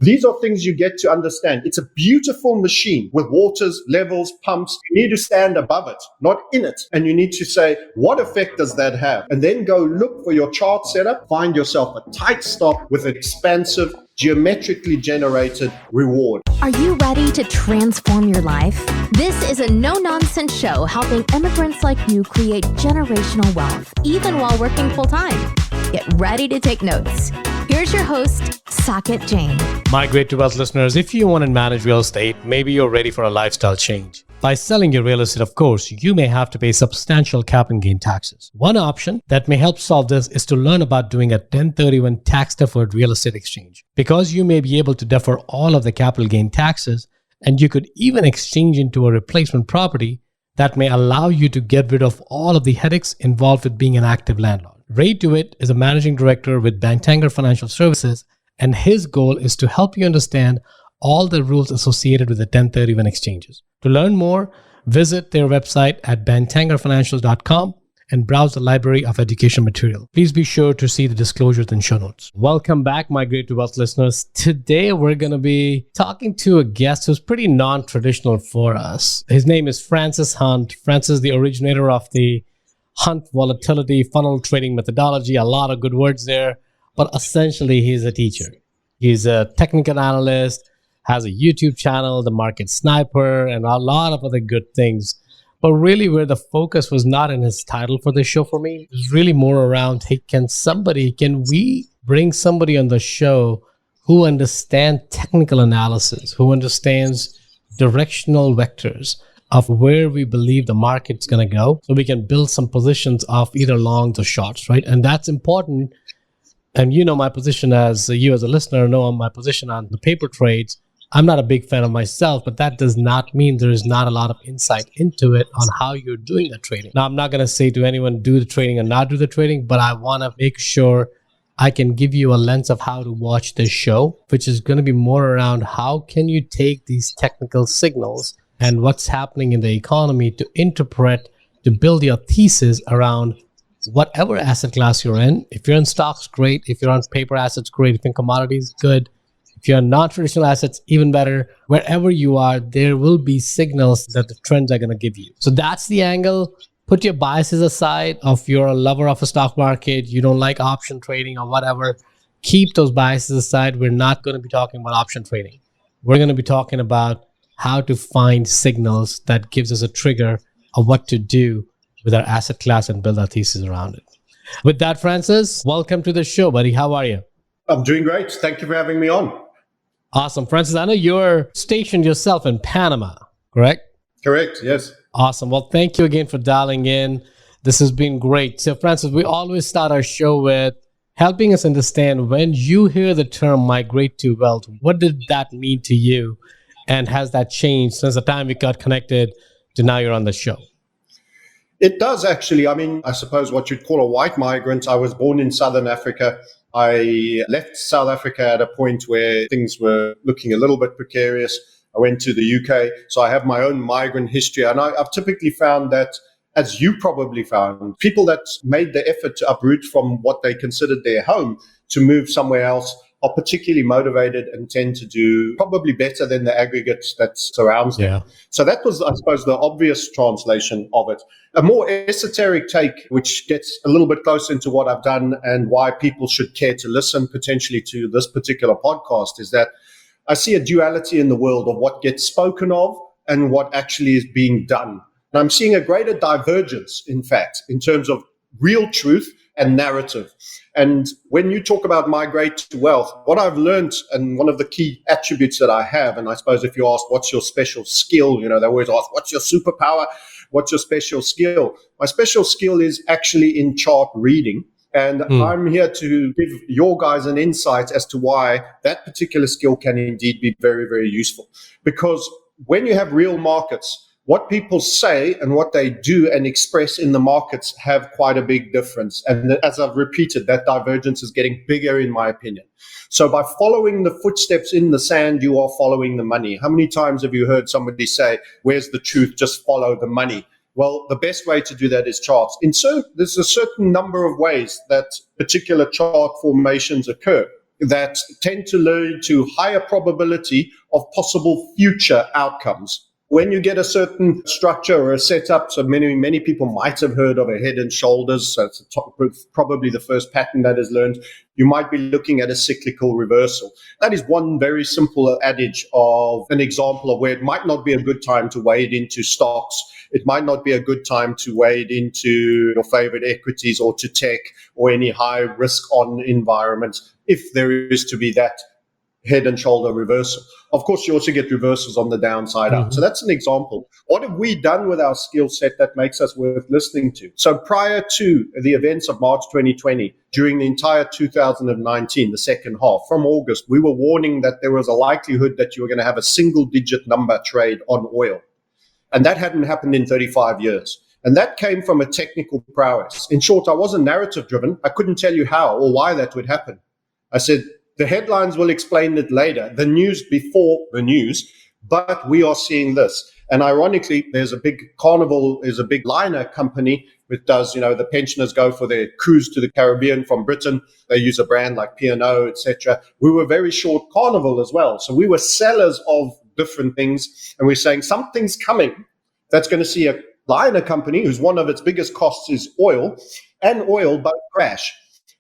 These are things you get to understand. It's a beautiful machine with waters, levels, pumps. You need to stand above it, not in it. And you need to say, what effect does that have? And then go look for your chart setup, find yourself a tight stop with an expansive, geometrically generated reward. Are you ready to transform your life? This is a no-nonsense show helping immigrants like you create generational wealth, even while working full-time. Get ready to take notes. Here's your host, Saket Jain. Migrate to Wealth listeners, if you want to manage real estate, maybe you're ready for a lifestyle change. By selling your real estate, of course, you may have to pay substantial capital gain taxes. One option that may help solve this is to learn about doing a 1031 tax-deferred real estate exchange. Because you may be able to defer all of the capital gain taxes, and you could even exchange into a replacement property that may allow you to get rid of all of the headaches involved with being an active landlord. Ray DeWitt is a managing director with Bantanger Financial Services, and his goal is to help you understand all the rules associated with the 1031 exchanges. To learn more, visit their website at bantangerfinancial.com and browse the library of education material. Please be sure to see the disclosures and show notes. Welcome back, Migrate to Wealth listeners. Today, we're going to be talking to a guest who's pretty non-traditional for us. His name is Francis Hunt. Francis, the originator of the Hunt Volatility Funnel trading methodology. A lot of good words there, but essentially he's a teacher. He's a technical analyst, has a YouTube channel, The Market Sniper, and a lot of other good things. But really where the focus was not in his title for this show for me, it was really more around, hey, can we bring somebody on the show who understands technical analysis, who understands directional vectors of where we believe the market's going to go, so we can build some positions of either longs or shorts, right? And that's important. And you know my position as you as a listener know my position on the paper trades. I'm not a big fan of myself, but that does not mean there is not a lot of insight into it on how you're doing the trading. Now, I'm not going to say to anyone do the trading or not do the trading, but I want to make sure I can give you a lens of how to watch this show, which is going to be more around how can you take these technical signals and what's happening in the economy to interpret, to build your thesis around whatever asset class you're in. If you're in stocks, great. If you're on paper assets, great. If you're in commodities, good. If you're in non-traditional assets, even better. Wherever you are, there will be signals that the trends are going to give you. So that's the angle. Put your biases aside. If you're a lover of a stock market, you don't like option trading or whatever, keep those biases aside. We're not going to be talking about option trading. We're going to be talking about how to find signals that gives us a trigger of what to do with our asset class and build our thesis around it. With that, Francis, welcome to the show, buddy. How are you? I'm doing great. Thank you for having me on. Awesome. Francis, I know you're stationed yourself in Panama, correct? Correct, yes. Awesome. Well, thank you again for dialing in. This has been great. So, Francis, we always start our show with helping us understand when you hear the term migrate to wealth, what did that mean to you? And has that changed since the time we got connected to now you're on the show? It does actually. I mean, I suppose what you'd call a white migrant. I was born in Southern Africa. I left South Africa at a point where things were looking a little bit precarious. I went to the UK. So I have my own migrant history. And I've typically found that, as you probably found, people that made the effort to uproot from what they considered their home to move somewhere else are particularly motivated and tend to do probably better than the aggregate that surrounds them. Yeah. So that was, I suppose, the obvious translation of it. A more esoteric take, which gets a little bit closer into what I've done and why people should care to listen potentially to this particular podcast, is that I see a duality in the world of what gets spoken of and what actually is being done. And I'm seeing a greater divergence, in fact, in terms of real truth and narrative. And when you talk about migrate to wealth, what I've learned, and one of the key attributes that I have, and I suppose if you ask what's your special skill, they always ask, what's your superpower? What's your special skill? My special skill is actually in chart reading. And I'm here to give your guys an insight as to why that particular skill can indeed be very, very useful. Because when you have real markets, what people say and what they do and express in the markets have quite a big difference. And as I've repeated, that divergence is getting bigger, in my opinion. So by following the footsteps in the sand, you are following the money. How many times have you heard somebody say, where's the truth? Just follow the money. Well, the best way to do that is charts. There's a certain number of ways that particular chart formations occur. that tend to lead to higher probability of possible future outcomes. When you get a certain structure or a setup, so many people might have heard of a head and shoulders, so it's probably the first pattern that is learned. You might be looking at a cyclical reversal. That is one very simple adage of an example of where it might not be a good time to wade into stocks. It might not be a good time to wade into your favorite equities or to tech or any high risk on environments if there is to be that head and shoulder reversal. Of course, you also get reversals on the downside out. So that's an example. What have we done with our skill set that makes us worth listening to? So prior to the events of March 2020, during the entire 2019, the second half, from August, we were warning that there was a likelihood that you were going to have a single-digit number trade on oil. And that hadn't happened in 35 years. And that came from a technical prowess. In short, I wasn't narrative-driven. I couldn't tell you how or why that would happen. I said, the headlines will explain it later, the news before the news, but we are seeing this. And ironically, there's a big Carnival, is a big liner company that does, the pensioners go for their cruise to the Caribbean from Britain. They use a brand like P&O, etc. We were very short Carnival as well. So we were sellers of different things. And we're saying something's coming that's going to see a liner company whose one of its biggest costs is oil, and oil both crash.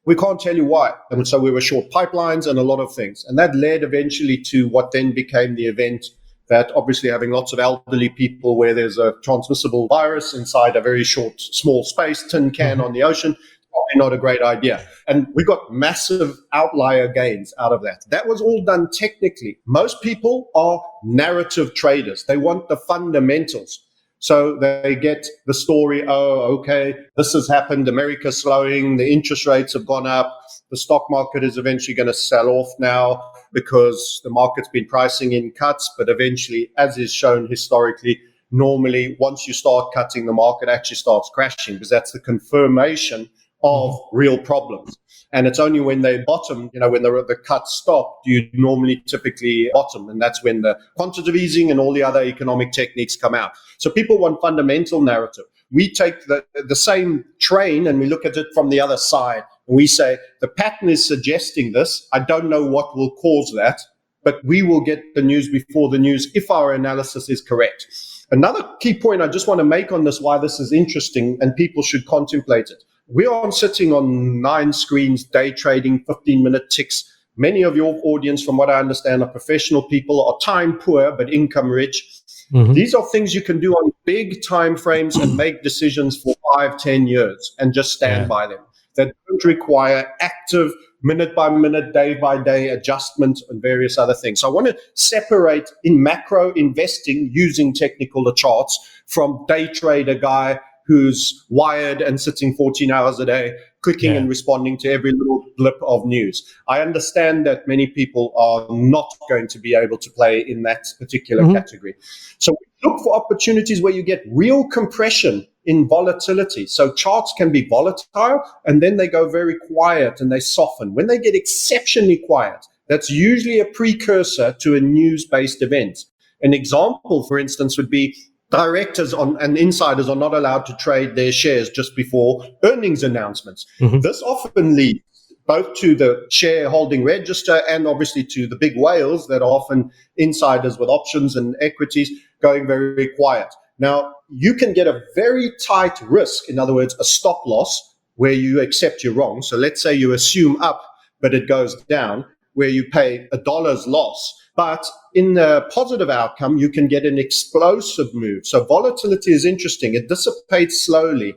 We can't tell you why. And so we were short pipelines and a lot of things. And that led eventually to what then became the event that obviously having lots of elderly people where there's a transmissible virus inside a very short, small space, tin can on the ocean, probably not a great idea. And we got massive outlier gains out of that. That was all done technically. Most people are narrative traders. They want the fundamentals. So they get the story, this has happened, America's slowing, the interest rates have gone up, the stock market is eventually going to sell off now because the market's been pricing in cuts, but eventually, as is shown historically, normally once you start cutting, the market actually starts crashing because that's the confirmation of real problems. And it's only when they bottom, when the cuts stop, do you normally typically bottom. And that's when the quantitative easing and all the other economic techniques come out. So people want fundamental narrative. We take the same train and we look at it from the other side. And we say, the pattern is suggesting this. I don't know what will cause that, but we will get the news before the news if our analysis is correct. Another key point I just want to make on this, why this is interesting and people should contemplate it. We are sitting on 9 screens, day trading, 15-minute ticks. Many of your audience, from what I understand, are professional people, are time poor but income rich. These are things you can do on big time frames and make decisions for 5-10 years and just stand by them. That don't require active minute-by-minute, day-by-day adjustment and various other things. So I want to separate in macro investing using technical charts from day trader guy who's wired and sitting 14 hours a day, clicking and responding to every little blip of news. I understand that many people are not going to be able to play in that particular category. So we look for opportunities where you get real compression in volatility. So charts can be volatile and then they go very quiet and they soften. When they get exceptionally quiet, that's usually a precursor to a news-based event. An example, for instance, would be directors and insiders are not allowed to trade their shares just before earnings announcements. This often leads both to the shareholding register and obviously to the big whales that are often insiders with options and equities going very, very quiet. Now, you can get a very tight risk, in other words, a stop loss where you accept you're wrong. So let's say you assume up, but it goes down, where you pay $1 loss. But in the positive outcome, you can get an explosive move. So volatility is interesting. It dissipates slowly,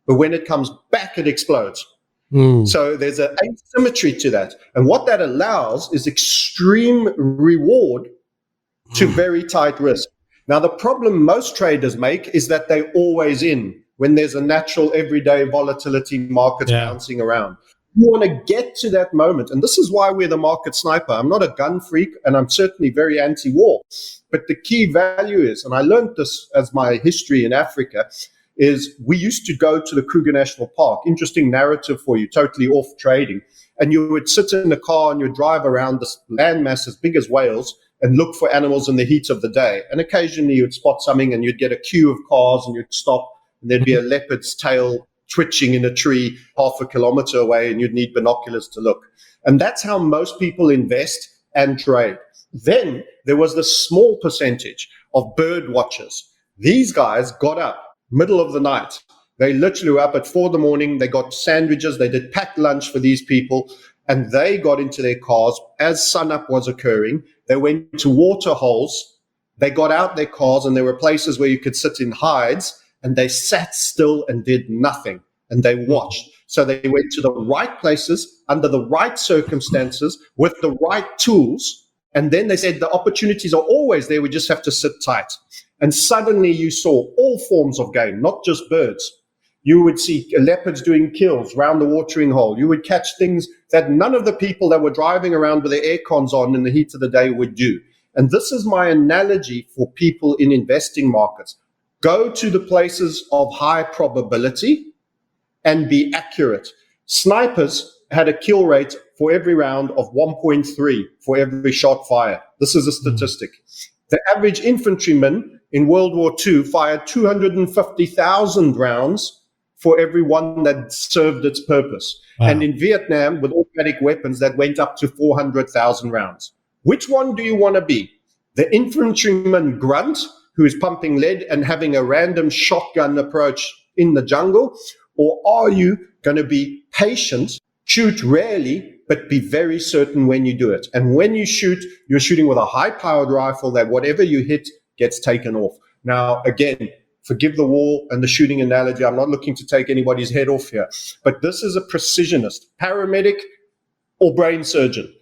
but when it comes back, it explodes. So there's an asymmetry to that. And what that allows is extreme reward to very tight risk. Now, the problem most traders make is that they're always in when there's a natural everyday volatility market bouncing around. You want to get to that moment. And this is why we're the market sniper. I'm not a gun freak, and I'm certainly very anti-war. But the key value is, and I learned this as my history in Africa, is we used to go to the Kruger National Park. Interesting narrative for you, totally off trading. And you would sit in a car and you'd drive around this landmass as big as Wales and look for animals in the heat of the day. And occasionally you'd spot something and you'd get a queue of cars and you'd stop and there'd be a leopard's tail twitching in a tree half a kilometer away and you'd need binoculars to look. And that's how most people invest and trade. Then there was the small percentage of bird watchers. These guys got up middle of the night. They literally were up at 4 a.m. They got sandwiches. They did packed lunch for these people. And they got into their cars as sunup was occurring. They went to water holes. They got out their cars, and there were places where you could sit in hides, and they sat still and did nothing. And they watched. So they went to the right places under the right circumstances with the right tools. And then they said the opportunities are always there. We just have to sit tight. And suddenly you saw all forms of game, not just birds. You would see leopards doing kills round the watering hole. You would catch things that none of the people that were driving around with their air cons on in the heat of the day would do. And this is my analogy for people in investing markets. Go to the places of high probability and be accurate. Snipers had a kill rate for every round of 1.3 for every shot fired. This is a statistic. The average infantryman in World War II fired 250,000 rounds for every one that served its purpose. Wow. And in Vietnam, with automatic weapons, that went up to 400,000 rounds. Which one do you want to be? The infantryman grunt who is pumping lead and having a random shotgun approach in the jungle? Or are you going to be patient, shoot rarely, but be very certain when you do it? And when you shoot, you're shooting with a high-powered rifle that whatever you hit gets taken off. Now, again, forgive the war and the shooting analogy. I'm not looking to take anybody's head off here. But this is a precisionist, paramedic or brain surgeon.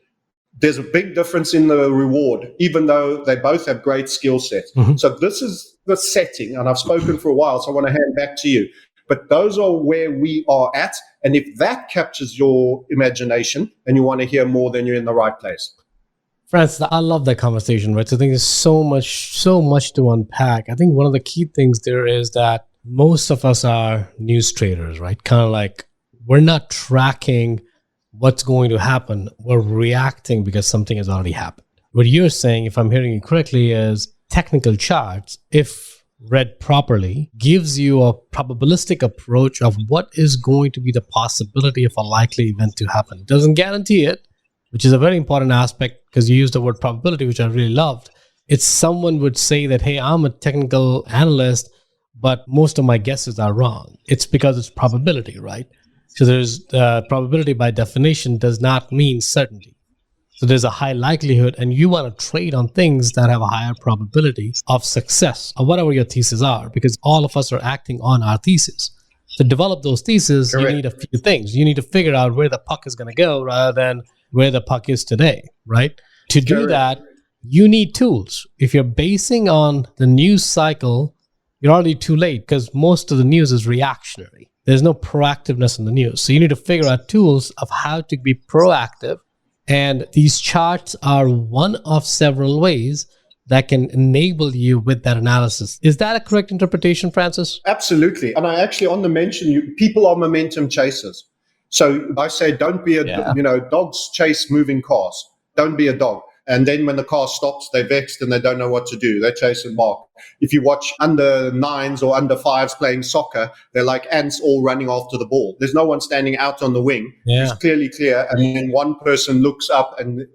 There's a big difference in the reward, even though they both have great skill sets. Mm-hmm. So this is the setting, and I've spoken for a while, so I want to hand back to you. But those are where we are at. And if that captures your imagination and you want to hear more, then you're in the right place. Francis, I love that conversation, right? So I think there's so much to unpack. I think one of the key things there is that most of us are news traders, right? Kind of like we're not tracking what's going to happen. We're reacting because something has already happened. What you're saying, if I'm hearing you correctly, is technical charts, if read properly, gives you a probabilistic approach of what is going to be the possibility of a likely event to happen. It doesn't guarantee it, which is a very important aspect because you use the word probability, which I really loved. It's someone would say that, hey, I'm a technical analyst, but most of my guesses are wrong. It's because it's probability, right? So there's probability by definition does not mean certainty. So there's a high likelihood, and you want to trade on things that have a higher probability of success or whatever your thesis are, because all of us are acting on our thesis. To develop those theses, Correct. You need a few things. You need to figure out where the puck is going to go rather than where the puck is today, right? To do that, you need tools. If you're basing on the news cycle, you're already too late because most of the news is reactionary. There's no proactiveness in the news. So you need to figure out tools of how to be proactive. And these charts are one of several ways that can enable you with that analysis. Is that a correct interpretation, Francis? Absolutely. And I actually, on the mention, people are momentum chasers. So I say, don't be dogs chase moving cars. Don't be a dog. And then when the car stops, they're vexed and they don't know what to do. They chase and bark. If you watch under 9s or under 5s playing soccer, they're like ants all running after the ball. There's no one standing out on the wing. Yeah. It's clearly clear. And then one person looks up and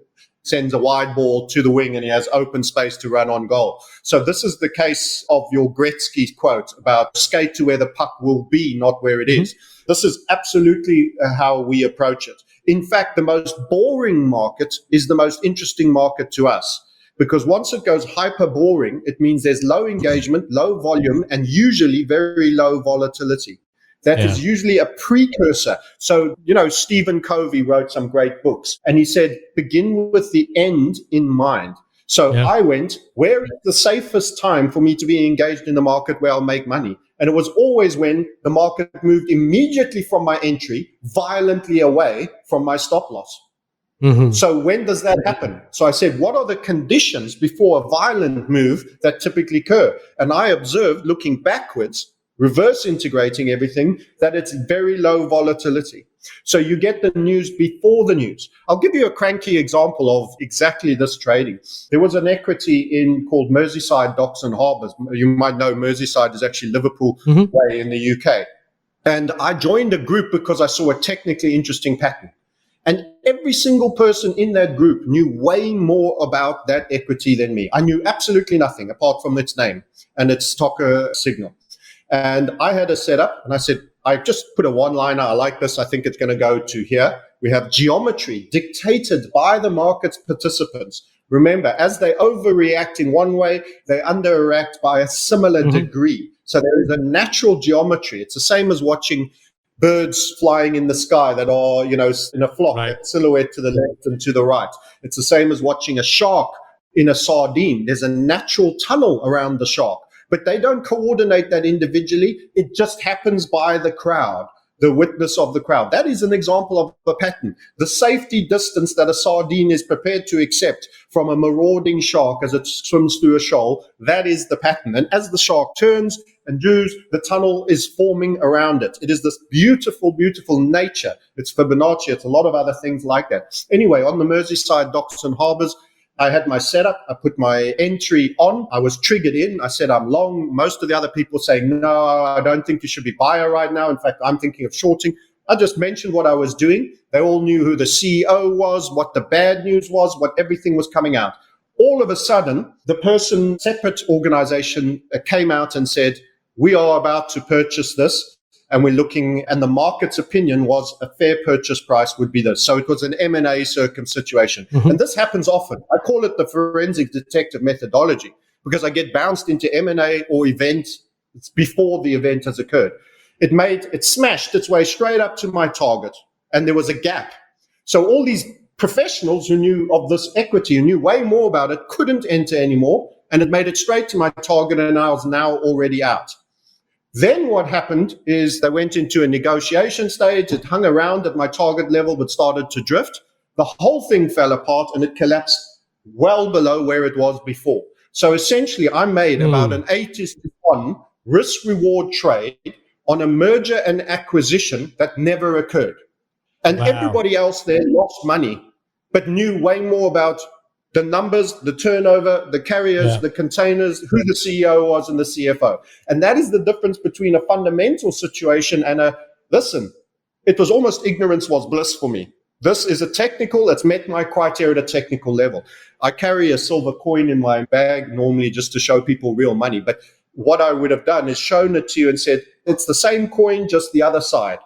sends a wide ball to the wing and he has open space to run on goal. So this is the case of your Gretzky quote about skate to where the puck will be, not where it is. This is absolutely how we approach it. In fact, the most boring market is the most interesting market to us, because once it goes hyper boring, it means there's low engagement, low volume, and usually very low volatility. That is usually a precursor. So, Stephen Covey wrote some great books, and he said, begin with the end in mind. So I went, where is the safest time for me to be engaged in the market where I'll make money? And it was always when the market moved immediately from my entry, violently away from my stop loss. Mm-hmm. So when does that happen? So I said, what are the conditions before a violent move that typically occur? And I observed, looking backwards, reverse integrating everything, that it's very low volatility. So you get the news before the news. I'll give you a cranky example of exactly this trading. There was an equity called Merseyside Docks and Harbours. You might know Merseyside is actually Liverpool way in the UK. And I joined a group because I saw a technically interesting pattern. And Every single person in that group knew way more about that equity than me. I knew absolutely nothing apart from its name and its stocker signal. And I had a setup, and I said, I just put a one-liner. I like this. I think it's going to go to here. We have geometry dictated by the market participants. Remember, as they overreact in one way, they underreact by a similar degree. So there is a natural geometry. It's the same as watching birds flying in the sky that are, in a flock, right, silhouette to the left and to the right. It's the same as watching a shark in a sardine. There's a natural tunnel around the shark, but they don't coordinate that individually. It just happens by the crowd, the witness of the crowd. That is an example of a pattern. The safety distance that a sardine is prepared to accept from a marauding shark as it swims through a shoal, that is the pattern. And as the shark turns and moves, the tunnel is forming around it. It is this beautiful, beautiful nature. It's Fibonacci. It's a lot of other things like that. Anyway, on the Merseyside docks and harbors, I had my setup. I put my entry on. I was triggered in. I said, I'm long. Most of the other people saying, no, I don't think you should be buyer right now. In fact, I'm thinking of shorting. I just mentioned what I was doing. They all knew who the CEO was, what the bad news was, what everything was coming out. All of a sudden, the person, separate organization, came out and said, we are about to purchase this. And we're looking, and the market's opinion was a fair purchase price would be this. So it was an M&A situation. And this happens often. I call it the forensic detective methodology because I get bounced into M&A or events before the event has occurred. It smashed its way straight up to my target, and there was a gap. So all these professionals who knew of this equity, who knew way more about it, couldn't enter anymore, and it made it straight to my target, and I was now already out. Then what happened is they went into a negotiation stage. It hung around at my target level, but started to drift. The whole thing fell apart, and it collapsed well below where it was before. So essentially, I made about an 8:1 risk-reward trade on a merger and acquisition that never occurred. And everybody else there lost money, but knew way more about the numbers, the turnover, the carriers, the containers, who the CEO was and the CFO. And that is the difference between a fundamental situation and it was almost ignorance was bliss for me. This is a technical, it's met my criteria at a technical level. I carry a silver coin in my bag normally just to show people real money. But what I would have done is shown it to you and said, it's the same coin, just the other side.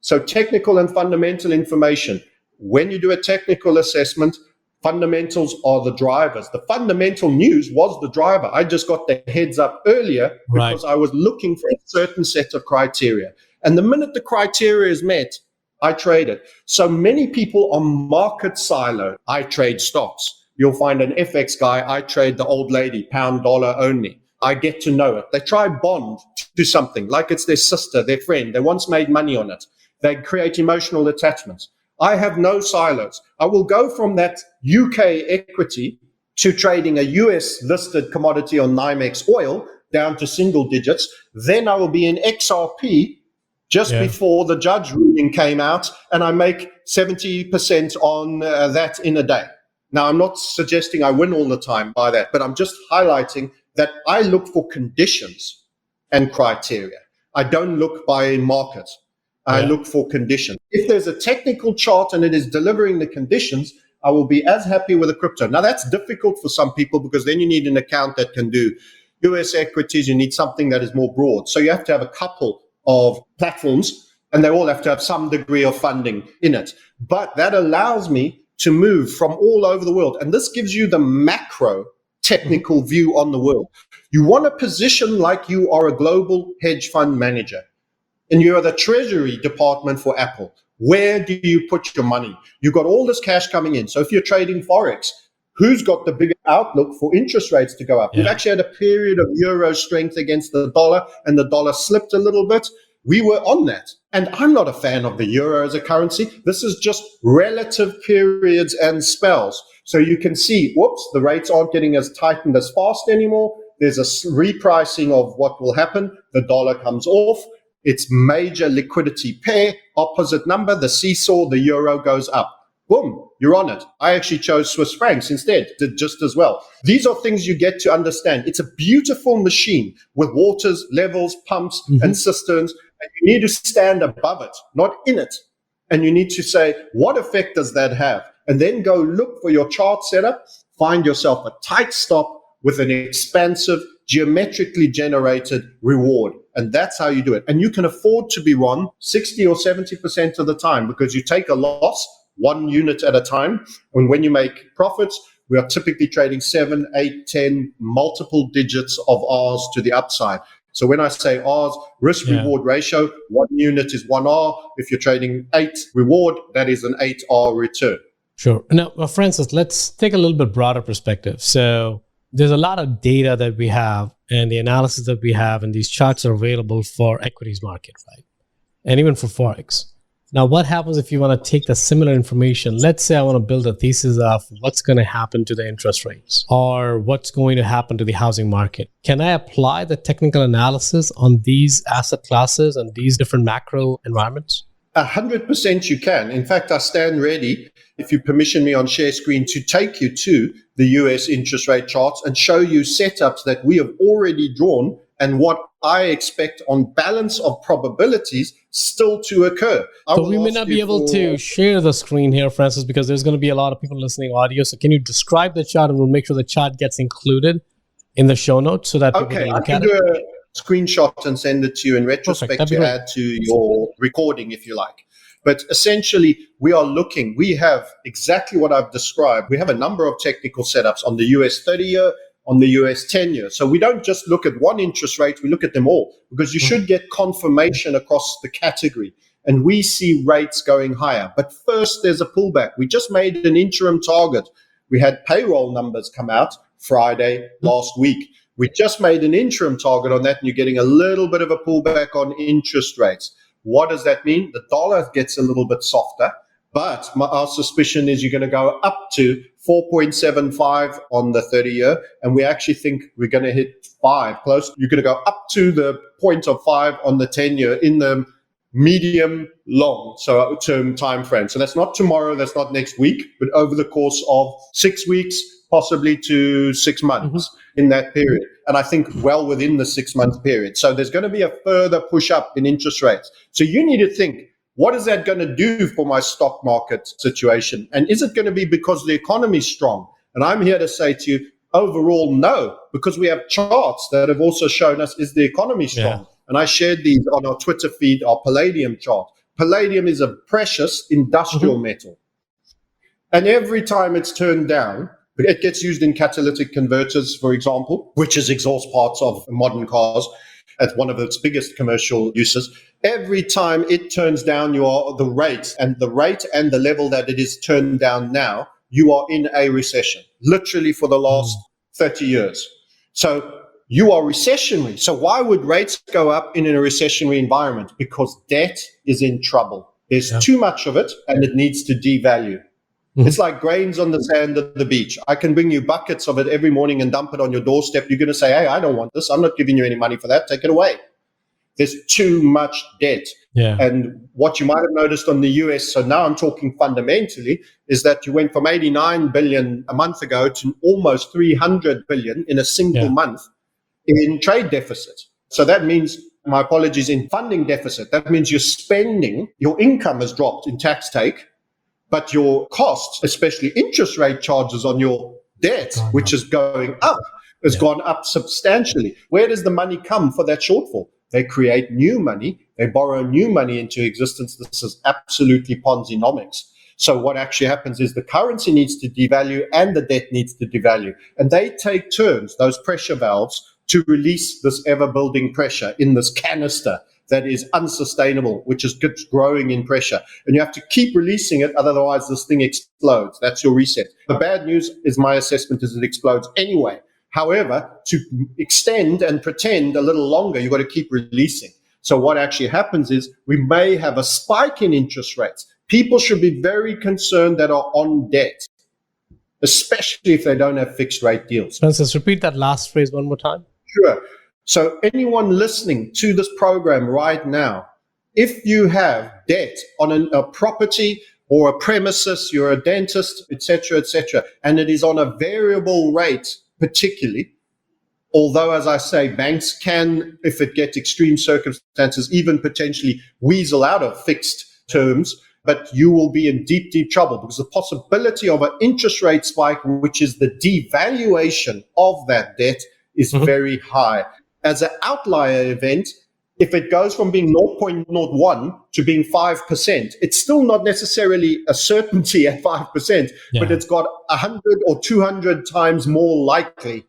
So technical and fundamental information. When you do a technical assessment, fundamentals are the drivers. The fundamental news was the driver. I just got the heads up earlier because I was looking for a certain set of criteria. And the minute the criteria is met, I trade it. So many people are market siloed. I trade stocks. You'll find an FX guy. I trade the old lady, pound dollar only. I get to know it. They try bond to something like it's their sister, their friend. They once made money on it. They create emotional attachments. I have no silos. I will go from that UK equity to trading a US listed commodity on NYMEX oil down to single digits. Then I will be in XRP just before the judge ruling came out, and I make 70% on that in a day. Now, I'm not suggesting I win all the time by that, but I'm just highlighting that I look for conditions and criteria. I don't look by market. I look for conditions. If there's a technical chart and it is delivering the conditions, I will be as happy with a crypto. Now, that's difficult for some people because then you need an account that can do US equities. You need something that is more broad. So you have to have a couple of platforms, and they all have to have some degree of funding in it. But that allows me to move from all over the world. And this gives you the macro technical view on the world. You want to position like you are a global hedge fund manager. And you're the treasury department for Apple. Where do you put your money? You've got all this cash coming in. So if you're trading Forex, who's got the bigger outlook for interest rates to go up? We've actually had a period of euro strength against the dollar, and the dollar slipped a little bit. We were on that. And I'm not a fan of the euro as a currency. This is just relative periods and spells. So you can see, the rates aren't getting as tightened as fast anymore. There's a repricing of what will happen. The dollar comes off. It's major liquidity pair, opposite number, the seesaw, the euro goes up. Boom, you're on it. I actually chose Swiss francs instead, did just as well. These are things you get to understand. It's a beautiful machine with waters, levels, pumps, and cisterns, and you need to stand above it, not in it. And you need to say, what effect does that have? And then go look for your chart setup, find yourself a tight stop with an expansive, geometrically generated reward. And that's how you do it. And you can afford to be wrong 60 or 70% of the time because you take a loss 1 unit at a time. And when you make profits, we are typically trading 7, 8, 10, multiple digits of R's to the upside. So when I say R's, risk reward ratio, 1 unit is 1 R. If you're trading 8 reward, that is an 8 R return. Sure. Now, Francis, let's take a little bit broader perspective. So there's a lot of data that we have and the analysis that we have, and these charts are available for equities market, right? And even for Forex. Now, what happens if you want to take the similar information? Let's say I want to build a thesis of what's going to happen to the interest rates or what's going to happen to the housing market. Can I apply the technical analysis on these asset classes and these different macro environments? 100% you can. In fact, I stand ready, if you permission me on share screen, to take you to the US interest rate charts and show you setups that we have already drawn and what I expect on balance of probabilities still to occur. So we may not be able to share the screen here, Francis, because there's going to be a lot of people listening audio. So can you describe the chart, and we'll make sure the chart gets included in the show notes so that people can look at it? I can do a screenshot and send it to you in retrospect to add to your recording if you like. But essentially, we have exactly what I've described. We have a number of technical setups on the US 30-year, on the US 10-year. So we don't just look at one interest rate, we look at them all because you should get confirmation across the category. And we see rates going higher. But first, there's a pullback. We just made an interim target. We had payroll numbers come out Friday last week. We just made an interim target on that, and you're getting a little bit of a pullback on interest rates. What does that mean? The dollar gets a little bit softer, but our suspicion is you're going to go up to 4.75 on the 30-year, and we actually think we're going to hit 5 close. You're going to go up to the point of 5 on the 10-year in the medium long, so term time frame. So that's not tomorrow, that's not next week, but over the course of 6 weeks, possibly to 6 months in that period. And I think well within the 6-month period. So there's going to be a further push up in interest rates. So you need to think, what is that going to do for my stock market situation? And is it going to be because the economy is strong? And I'm here to say to you, overall, no, because we have charts that have also shown us, is the economy strong? Yeah. And I shared these on our Twitter feed, our palladium chart. Palladium is a precious industrial metal. And every time it's turned down, it gets used in catalytic converters, for example, which is exhaust parts of modern cars. At one of its biggest commercial uses. Every time it turns down the rate and the level that it is turned down now, you are in a recession, literally for the last 30 years. So you are recessionary. So why would rates go up in a recessionary environment? Because debt is in trouble. There's too much of it and it needs to devalue. It's like grains on the sand at the beach. I can bring you buckets of it every morning and dump it on your doorstep. You're going to say, hey, I don't want this. I'm not giving you any money for that. Take it away. There's too much debt. Yeah. And what you might have noticed on the US, so now I'm talking fundamentally, is that you went from 89 billion a month ago to almost 300 billion in a single month in trade deficit. So that means, my apologies, in funding deficit. That means you're spending, your income has dropped in tax take, but your costs, especially interest rate charges on your debt, which is going up, has gone up substantially. Where does the money come for that shortfall? They create new money. They borrow new money into existence. This is absolutely Ponzi-nomics. So what actually happens is the currency needs to devalue and the debt needs to devalue. And they take turns, those pressure valves, to release this ever-building pressure in this canister that is unsustainable, which is growing in pressure. And you have to keep releasing it, otherwise this thing explodes. That's your reset. The bad news is my assessment is it explodes anyway. However, to extend and pretend a little longer, you've got to keep releasing. So what actually happens is we may have a spike in interest rates. People should be very concerned that are on debt, especially if they don't have fixed rate deals. Francis, repeat that last phrase one more time. Sure. So anyone listening to this program right now, if you have debt on a property or a premises, you're a dentist, etc., and it is on a variable rate particularly, although, as I say, banks can, if it gets extreme circumstances, even potentially weasel out of fixed terms, but you will be in deep, deep trouble because the possibility of an interest rate spike, which is the devaluation of that debt, is very high. As an outlier event, if it goes from being 0.01 to being 5%, it's still not necessarily a certainty at 5%, but it's got 100 or 200 times more likely.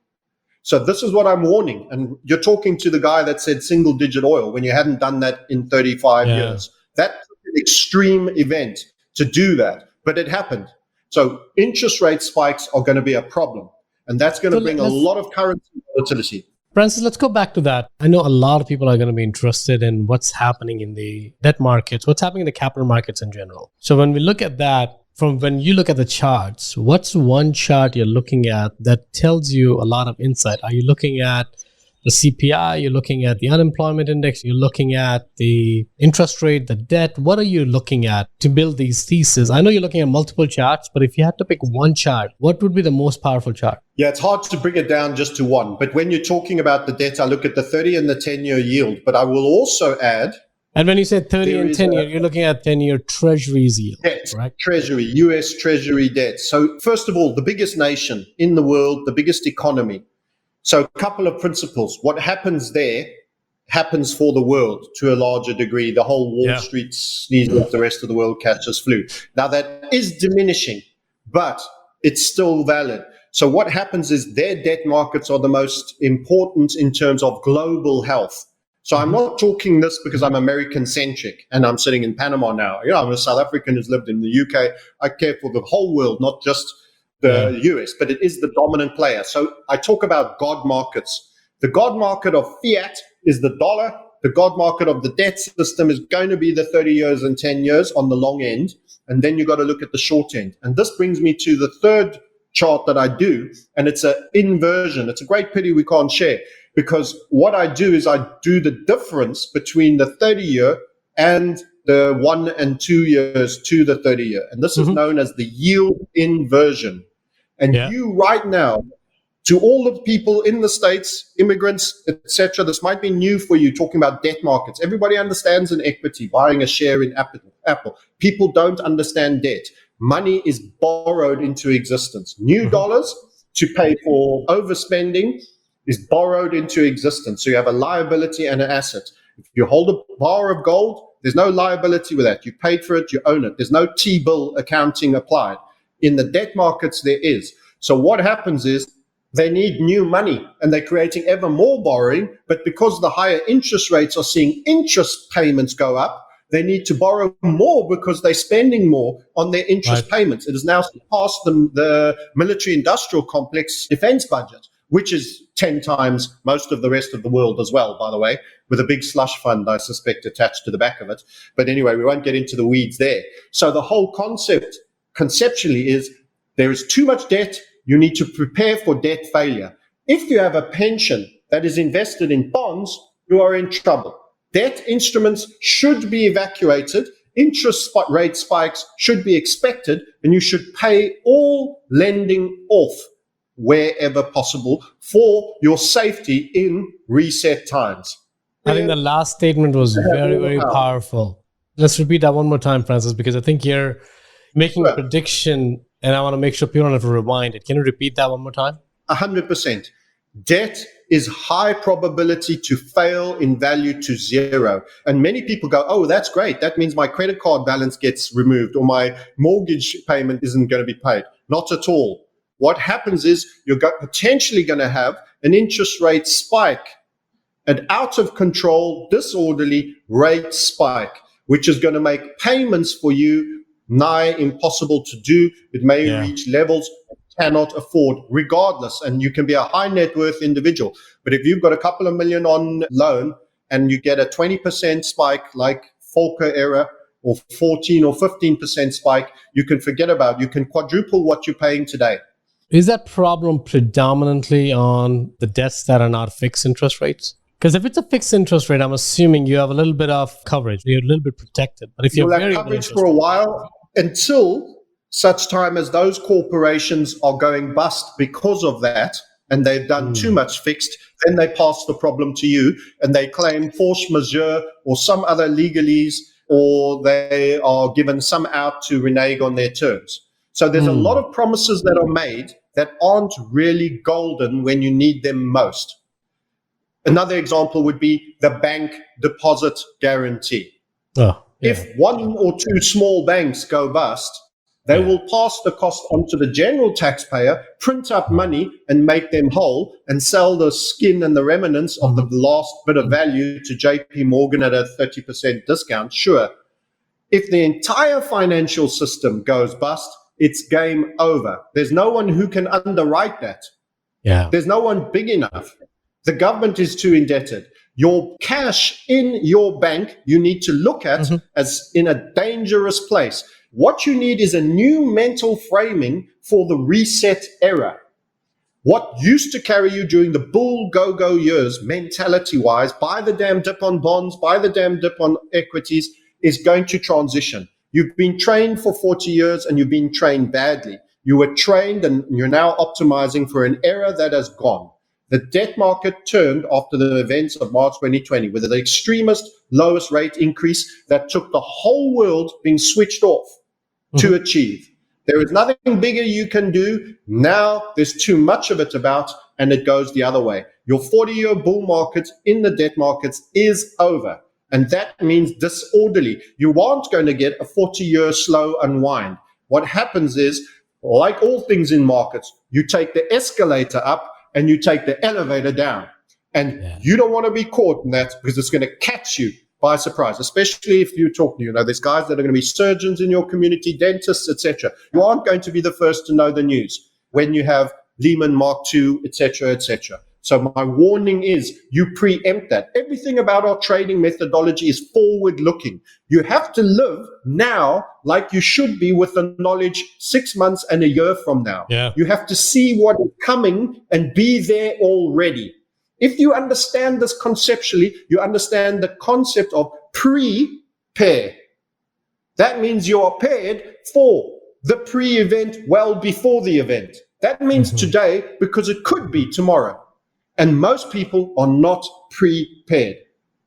So this is what I'm warning. And you're talking to the guy that said single digit oil when you hadn't done that in 35 years. That's an extreme event to do that, but it happened. So interest rate spikes are going to be a problem. And that's going to bring a lot of currency volatility. Francis, let's go back to that. I know a lot of people are going to be interested in what's happening in the debt markets, what's happening in the capital markets in general. So when we look at that, from when you look at the charts, what's one chart you're looking at that tells you a lot of insight? Are you looking at the CPI? You're looking at the unemployment index? You're looking at the interest rate, the debt? What are you looking at to build these theses? I know you're looking at multiple charts, but if you had to pick one chart, what would be the most powerful chart? Yeah, it's hard to bring it down just to one. But when you're talking about the debt, I look at the 30 and the 10-year yield. But I will also add... And when you say 30 and 10-year, you're looking at 10-year treasuries yield, right? Treasury, US Treasury debt. So first of all, the biggest nation in the world, the biggest economy. So a couple of principles. What happens there happens for the world to a larger degree. The whole Wall Street sneezes up, the rest of the world catches flu. Now that is diminishing, but it's still valid. So what happens is their debt markets are the most important in terms of global health. So I'm not talking this because I'm American-centric and I'm sitting in Panama now. You know, I'm a South African who's lived in the UK. I care for the whole world, not just the US, but it is the dominant player. So I talk about God markets. The God market of fiat is the dollar. The God market of the debt system is going to be the 30 years and 10 years on the long end. And then you've got to look at the short end. And this brings me to the third chart that I do, and it's an inversion. It's a great pity we can't share, because what I do is I do the difference between the 30-year and the 1 and 2 years to the 30-year. And this is known as the yield inversion. And you right now, to all the people in the States, immigrants, etc., this might be new for you, talking about debt markets. Everybody understands an equity, buying a share in Apple. People don't understand debt. Money is borrowed into existence. New dollars to pay for overspending is borrowed into existence. So you have a liability and an asset. If you hold a bar of gold, there's no liability with that. You paid for it, you own it. There's no T-bill accounting applied. In the debt markets, there is. So what happens is they need new money and they're creating ever more borrowing. But because the higher interest rates are seeing interest payments go up, they need to borrow more because they're spending more on their interest payments. It has now surpassed the military-industrial complex defense budget, which is 10 times most of the rest of the world as well, by the way, with a big slush fund, I suspect, attached to the back of it. But anyway, we won't get into the weeds there. So the whole concept, conceptually, is there is too much debt. You need to prepare for debt failure. If you have a pension that is invested in bonds, you are in trouble. Debt instruments should be evacuated. Interest rate spikes should be expected, and you should pay all lending off wherever possible for your safety in reset times. I think the last statement was very, very powerful. Let's repeat that one more time, Francis, because I think you're making a prediction, and I want to make sure people don't have to rewind it. Can you repeat that one more time? 100%. Debt is high probability to fail in value to zero. And many people go, oh, that's great. That means my credit card balance gets removed or my mortgage payment isn't going to be paid. Not at all. What happens is you're potentially going to have an interest rate spike, an out of control, disorderly rate spike, which is going to make payments for you nigh impossible to do. It may reach levels cannot afford regardless. And you can be a high net worth individual. But if you've got a couple of million on loan and you get a 20% spike like Volcker era or 14 or 15% spike, you can forget about it. You can quadruple what you're paying today. Is that problem predominantly on the debts that are not fixed interest rates? Because if it's a fixed interest rate, I'm assuming you have a little bit of coverage. You're a little bit protected. But if you'll have coverage for a while until such time as those corporations are going bust because of that, and they've done too much fixed, then they pass the problem to you and they claim force majeure or some other legalese or they are given some out to renege on their terms. So there's a lot of promises that are made that aren't really golden when you need them most. Another example would be the bank deposit guarantee. Oh, yeah. If one or two small banks go bust, they will pass the cost on to the general taxpayer, print up money and make them whole, and sell the skin and the remnants of the last bit of value to JP Morgan at a 30% discount. Sure. If the entire financial system goes bust, it's game over. There's no one who can underwrite that. Yeah. There's no one big enough. The government is too indebted. Your cash in your bank, you need to look at as in a dangerous place. What you need is a new mental framing for the reset era. What used to carry you during the bull go-go years, mentality-wise, buy the damn dip on bonds, buy the damn dip on equities, is going to transition. You've been trained for 40 years and you've been trained badly. You were trained and you're now optimizing for an era that has gone. The debt market turned after the events of March 2020 with the extremist lowest rate increase that took the whole world being switched off to achieve. There is nothing bigger you can do. Now there's too much of it about, and it goes the other way. Your 40-year bull market in the debt markets is over. And that means disorderly. You aren't going to get a 40-year slow unwind. What happens is, like all things in markets, you take the escalator up and you take the elevator down. And you don't want to be caught in that because it's going to catch you by surprise, especially if you talk, there's guys that are going to be surgeons in your community, dentists, etc. You aren't going to be the first to know the news when you have Lehman Mark II, etc., etc. So my warning is you preempt that. Everything about our trading methodology is forward-looking. You have to live now like you should be with the knowledge 6 months and a year from now. Yeah. You have to see what is coming and be there already. If you understand this conceptually, you understand the concept of prepare. That means you are paired for the pre-event well before the event. That means today because it could be tomorrow. And most people are not prepared.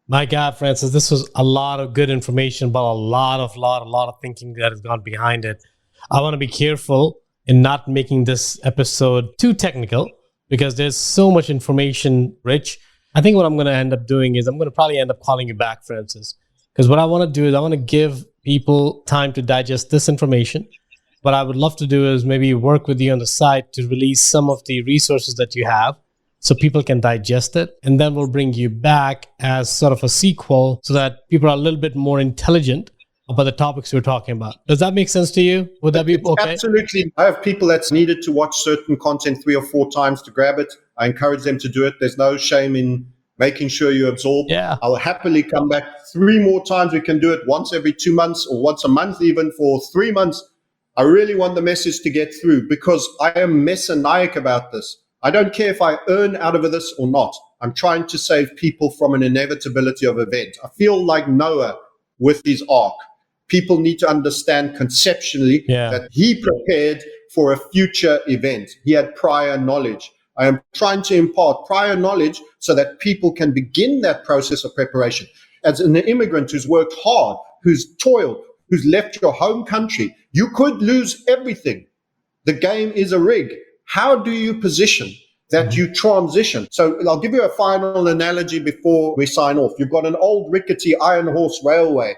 My God, Francis, this was a lot of good information, but a lot of thinking that has gone behind it. I want to be careful in not making this episode too technical because there's so much information rich. I think what I'm going to end up doing is I'm going to probably end up calling you back, Francis, because what I want to do is I want to give people time to digest this information. What I would love to do is maybe work with you on the side to release some of the resources that you have, so people can digest it. And then we'll bring you back as sort of a sequel so that people are a little bit more intelligent about the topics we're talking about. Does that make sense to you? Would that be okay? Absolutely. I have people that's needed to watch certain content 3 or 4 times to grab it. I encourage them to do it. There's no shame in making sure you absorb. Yeah. I'll happily come back 3 more times. We can do it once every 2 months or once a month, even for 3 months. I really want the message to get through because I am messianic about this. I don't care if I earn out of this or not. I'm trying to save people from an inevitability of event. I feel like Noah with his ark. People need to understand conceptually that he prepared for a future event. He had prior knowledge. I am trying to impart prior knowledge so that people can begin that process of preparation. As an immigrant who's worked hard, who's toiled, who's left your home country, you could lose everything. The game is a rig. How do you position that you transition? So I'll give you a final analogy before we sign off. You've got an old rickety iron horse railway.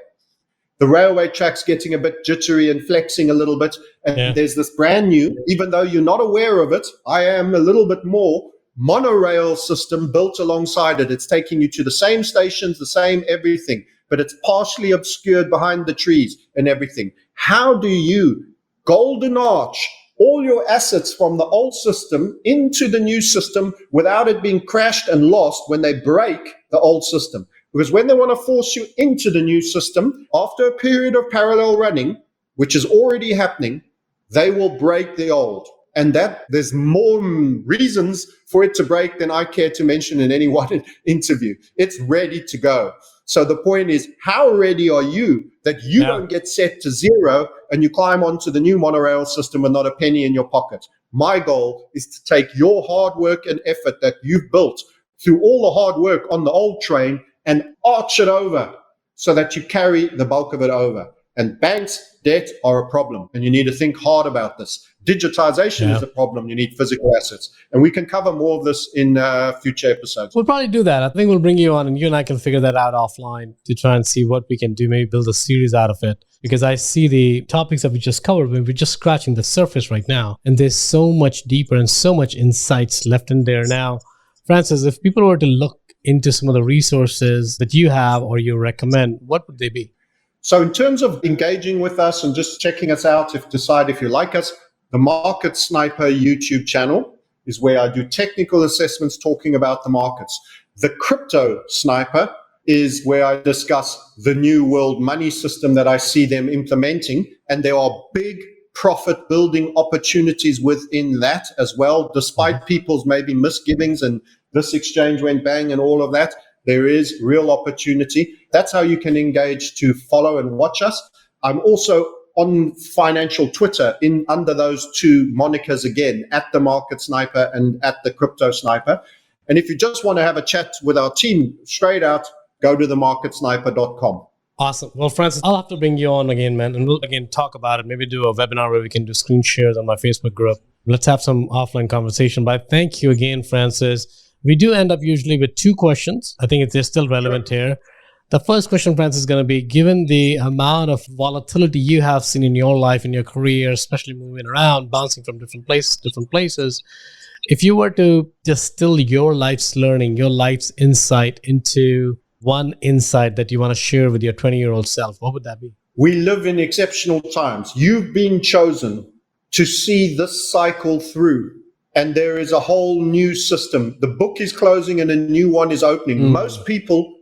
The railway track's getting a bit jittery and flexing a little bit. And there's this brand new, even though you're not aware of it, I am a little bit more, monorail system built alongside it. It's taking you to the same stations, the same everything, but it's partially obscured behind the trees and everything. How do you golden arch all your assets from the old system into the new system without it being crashed and lost when they break the old system? Because when they want to force you into the new system, after a period of parallel running, which is already happening, they will break the old. And that there's more reasons for it to break than I care to mention in any one interview. It's ready to go. So the point is, how ready are you that you don't get set to zero and you climb onto the new monorail system with not a penny in your pocket? My goal is to take your hard work and effort that you've built through all the hard work on the old train and arch it over so that you carry the bulk of it over. And banks' debt are a problem, and you need to think hard about this. Digitization is a problem. You need physical assets. And we can cover more of this in future episodes. We'll probably do that. I think we'll bring you on and you and I can figure that out offline to try and see what we can do, maybe build a series out of it. Because I see the topics that we just covered, we're just scratching the surface right now. And there's so much deeper and so much insights left in there now. Francis, if people were to look into some of the resources that you have or you recommend, what would they be? So in terms of engaging with us and just checking us out, decide if you like us, the Market Sniper YouTube channel is where I do technical assessments talking about the markets. The Crypto Sniper is where I discuss the new world money system that I see them implementing. And there are big profit building opportunities within that as well, despite people's maybe misgivings and this exchange went bang and all of that. There is real opportunity. That's how you can engage to follow and watch us. I'm also on financial Twitter under those two monikers again, at the Market Sniper and at the Crypto Sniper. And if you just want to have a chat with our team straight out, go to themarketsniper.com. Awesome. Well, Francis, I'll have to bring you on again, man, and we'll again talk about it. Maybe do a webinar where we can do screen shares on my Facebook group. Let's have some offline conversation. But thank you again, Francis. We do end up usually with two questions. I think they're still relevant here. The first question, Francis, is going to be, given the amount of volatility you have seen in your life, in your career, especially moving around, bouncing from different places, if you were to distill your life's learning, your life's insight into one insight that you want to share with your 20-year-old self, what would that be? We live in exceptional times. You've been chosen to see this cycle through. And there is a whole new system. The book is closing and a new one is opening. Most people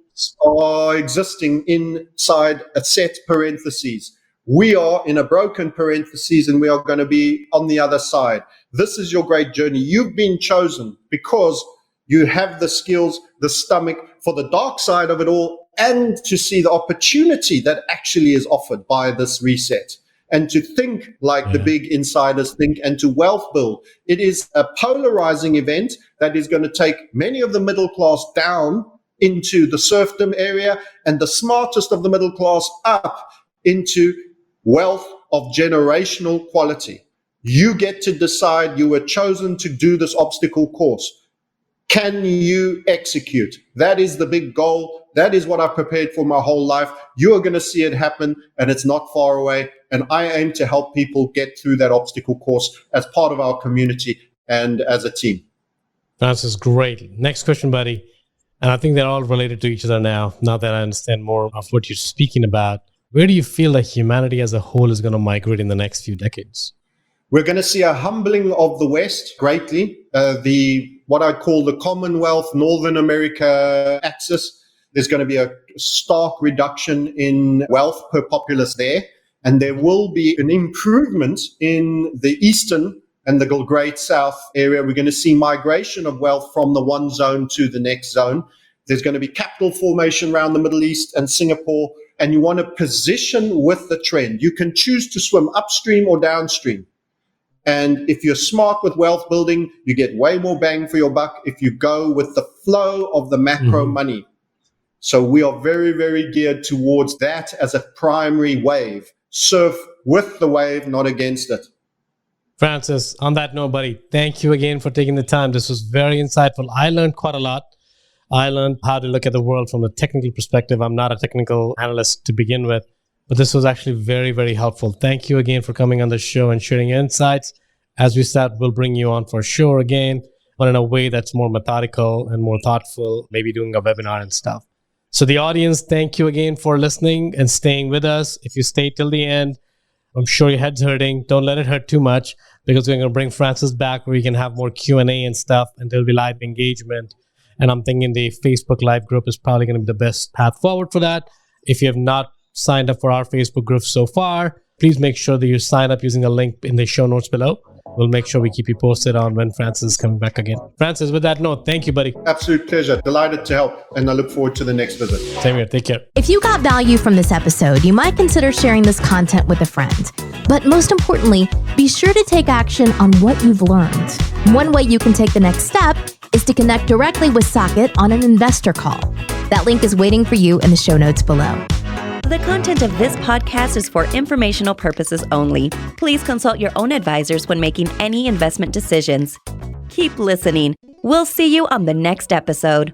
are existing inside a set parentheses. We are in a broken parentheses and we are going to be on the other side. This is your great journey. You've been chosen because you have the skills, the stomach for the dark side of it all, and to see the opportunity that actually is offered by this reset. And to think like the big insiders think and to wealth build. It is a polarizing event that is going to take many of the middle class down into the serfdom area and the smartest of the middle class up into wealth of generational quality. You get to decide. You were chosen to do this obstacle course. Can you execute? That is the big goal. That is what I've prepared for my whole life. You are going to see it happen, and it's not far away. And I aim to help people get through that obstacle course as part of our community and as a team. Francis, great. Next question, buddy. And I think they're all related to each other now that I understand more of what you're speaking about. Where do you feel that humanity as a whole is going to migrate in the next few decades? We're going to see a humbling of the West greatly. What I call the Commonwealth, Northern America axis. There's going to be a stark reduction in wealth per populace there. And there will be an improvement in the Eastern and the Great South area. We're going to see migration of wealth from the one zone to the next zone. There's going to be capital formation around the Middle East and Singapore. And you want to position with the trend. You can choose to swim upstream or downstream. And if you're smart with wealth building, you get way more bang for your buck if you go with the flow of the macro money. So we are very, very geared towards that as a primary wave. Surf with the wave, not against it. Francis, on that note, buddy, thank you again for taking the time. This was very insightful. I learned quite a lot. I learned how to look at the world from a technical perspective. I'm not a technical analyst to begin with, but this was actually very, very helpful. Thank you again for coming on the show and sharing your insights. As we said, we'll bring you on for sure again, but in a way that's more methodical and more thoughtful, maybe doing a webinar and stuff. So the audience, thank you again for listening and staying with us. If you stay till the end, I'm sure your head's hurting. Don't let it hurt too much, because we're going to bring Francis back where we can have more Q&A and stuff, and there'll be live engagement. And I'm thinking the Facebook Live group is probably going to be the best path forward for that. If you have not signed up for our Facebook group so far, please make sure that you sign up using the link in the show notes below. We'll make sure we keep you posted on when Francis is coming back again. Francis, with that note, thank you, buddy. Absolute pleasure. Delighted to help, and I look forward to the next visit. Same here. Take care. If you got value from this episode, you might consider sharing this content with a friend. But most importantly, be sure to take action on what you've learned. One way you can take the next step is to connect directly with Socket on an investor call. That link is waiting for you in the show notes below. The content of this podcast is for informational purposes only. Please consult your own advisors when making any investment decisions. Keep listening. We'll see you on the next episode.